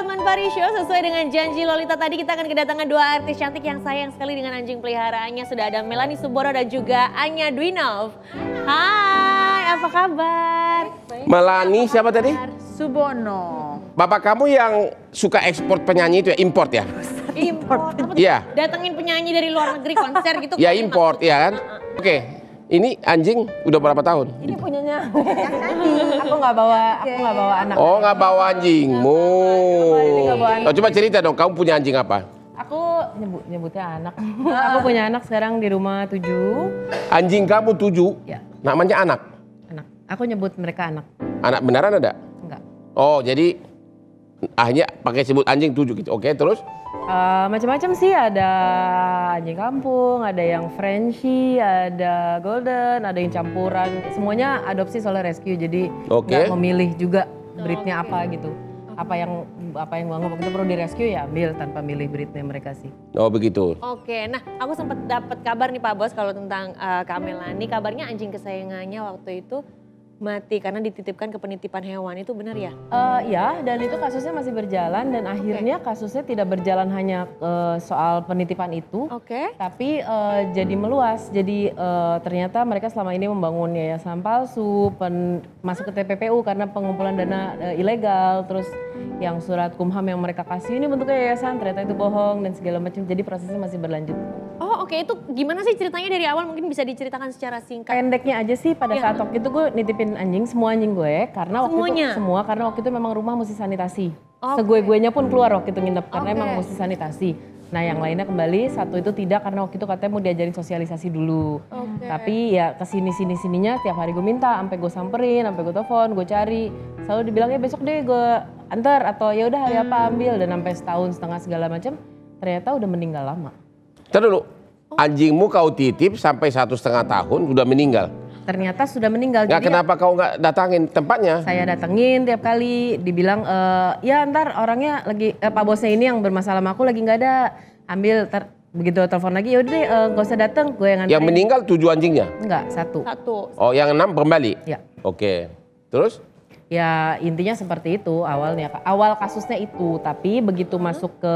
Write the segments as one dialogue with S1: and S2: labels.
S1: Hotman Paris Show, sesuai dengan janji Lolita tadi kita akan kedatangan dua artis cantik yang sayang sekali dengan anjing peliharaannya. Sudah ada Melanie Suboro dan juga Anya Dwinov. Hai, apa kabar?
S2: Melanie siapa tadi?
S3: Subono.
S2: Bapak kamu yang suka ekspor penyanyi itu ya, import ya?
S1: Import.
S2: Iya.
S1: Datengin penyanyi dari luar negeri konser gitu.
S2: Ya import, ya kan? Oke, ini anjing udah berapa tahun?
S3: Ini punyanya yang tadi. Aku nggak bawa anak.
S2: Oh, nggak bawa anjingmu. Oh, coba cerita dong, kamu punya anjing apa?
S3: Aku nyebutnya anak. Aku punya anak sekarang di rumah 7.
S2: Anjing kamu 7?
S3: Ya.
S2: Namanya anak?
S3: Anak. Aku nyebut mereka anak.
S2: Anak beneran ada?
S3: Enggak.
S2: Oh, jadi akhirnya pakai sebut anjing 7 gitu. Oke, terus?
S3: Macam-macam sih, ada anjing kampung, ada yang Frenchie, ada golden, ada yang campuran. Semuanya adopsi soalnya rescue, jadi nggak memilih juga breednya apa gitu. Apa yang waktu itu perlu di rescue ya ambil tanpa milih breednya mereka sih.
S2: Oh begitu.
S1: Oke, nah aku sempat dapat kabar nih Pak Bos kalau tentang Kak Melanie. Kabarnya anjing kesayangannya waktu itu mati karena dititipkan ke penitipan hewan, itu benar ya?
S3: Ya, dan itu kasusnya masih berjalan dan akhirnya kasusnya tidak berjalan hanya soal penitipan itu, tapi jadi meluas. Jadi ternyata mereka selama ini membangun yayasan palsu, masuk ke TPPU karena pengumpulan dana ilegal, terus yang surat kumham yang mereka kasih ini bentuknya yayasan, ternyata itu bohong dan segala macam. Jadi prosesnya masih berlanjut.
S1: Oh oke, itu gimana sih ceritanya dari awal, mungkin bisa diceritakan secara singkat?
S3: Pendeknya aja sih, pada saat waktu itu gue nitipin anjing, semua anjing gue, karena waktu itu memang rumah mesti sanitasi. Segue-guenya pun keluar waktu itu nginep karena emang mesti sanitasi. Nah yang lainnya kembali, satu itu tidak karena waktu itu katanya mau diajarin sosialisasi dulu. Tapi ya kesini-sininya tiap hari gue minta, sampai gue samperin, sampai gue telepon, gue cari. Selalu dibilang ya besok deh gue antar atau ya udah hari apa ambil, dan sampai setahun setengah segala macam, ternyata udah meninggal lama.
S2: Ntar dulu, anjingmu kau titip sampai 1,5 tahun udah meninggal?
S3: Ternyata sudah meninggal.
S2: Nggak, kenapa kau nggak datangin tempatnya?
S3: Saya datengin tiap kali, dibilang ya ntar orangnya lagi, Pak Bosnya ini yang bermasalah sama aku lagi nggak ada, ambil begitu telepon lagi, yaudah deh gak usah dateng, gue yang nganterin.
S2: Yang meninggal 7 anjingnya?
S3: Enggak, 1.
S2: Oh yang 6 kembali?
S3: Ya.
S2: Oke, terus?
S3: Ya intinya seperti itu awalnya, awal kasusnya itu, tapi begitu masuk ke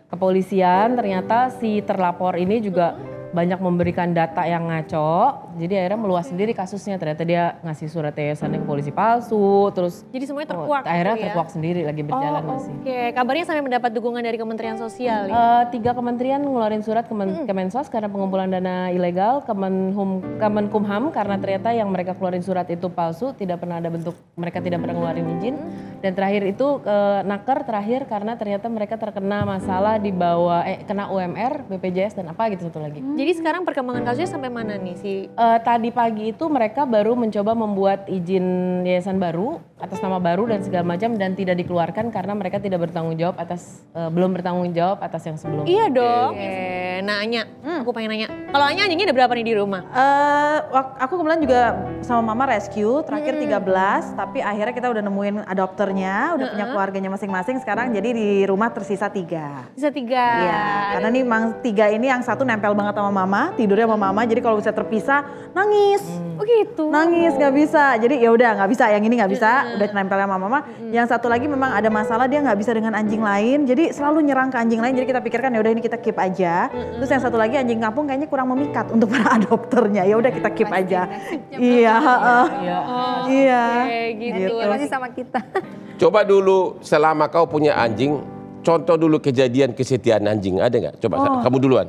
S3: kepolisian ternyata si terlapor ini juga banyak memberikan data yang ngaco, jadi akhirnya meluas sendiri kasusnya. Ternyata dia ngasih surat yayasan ke polisi palsu, terus
S1: jadi semuanya terkuak.
S3: Akhirnya terkuak sendiri, lagi berjalan masih.
S1: Oke, kabarnya sampai mendapat dukungan dari Kementerian Sosial ya?
S3: 3 kementerian ngeluarin surat Kemensos karena pengumpulan dana ilegal, Kemenkumham karena ternyata yang mereka keluarin surat itu palsu, tidak pernah ada bentuk, mereka tidak pernah ngeluarin izin. Dan terakhir itu Naker terakhir karena ternyata mereka terkena masalah di bawah kena UMR, BPJS dan apa gitu satu lagi.
S1: Jadi sekarang perkembangan kasusnya sampai mana nih si?
S3: Tadi pagi itu mereka baru mencoba membuat izin yayasan baru atas nama baru dan segala macam dan tidak dikeluarkan karena mereka tidak bertanggung jawab atas belum bertanggung jawab atas yang sebelumnya.
S1: Iya dong. Nah Anya, aku pengen nanya, kalau Anya anjingnya ada berapa nih di rumah?
S4: Aku kebetulan juga sama mama rescue, terakhir 13, tapi akhirnya kita udah nemuin adopternya, udah punya keluarganya masing-masing. Sekarang jadi di rumah tersisa 3.
S1: Sisa 3.
S4: Iya, karena nih memang 3 ini yang satu nempel banget sama mama, tidurnya sama mama. Jadi kalau bisa terpisah nangis.
S1: Oh gitu.
S4: Nangis nggak bisa. Jadi ya udah nggak bisa, yang ini nggak bisa, udah nempel sama mama. Yang satu lagi memang ada masalah, dia nggak bisa dengan anjing lain. Jadi selalu nyerang ke anjing lain. Jadi kita pikirkan ya udah ini kita keep aja. Terus yang satu lagi anjing kampung kayaknya kurang memikat untuk para adopternya. Ya udah kita keep aja. Iya, iya.
S1: Gitu.
S3: Masih sama kita.
S2: Coba dulu selama kau punya anjing, contoh dulu kejadian kesetiaan anjing, ada nggak? Coba kamu duluan.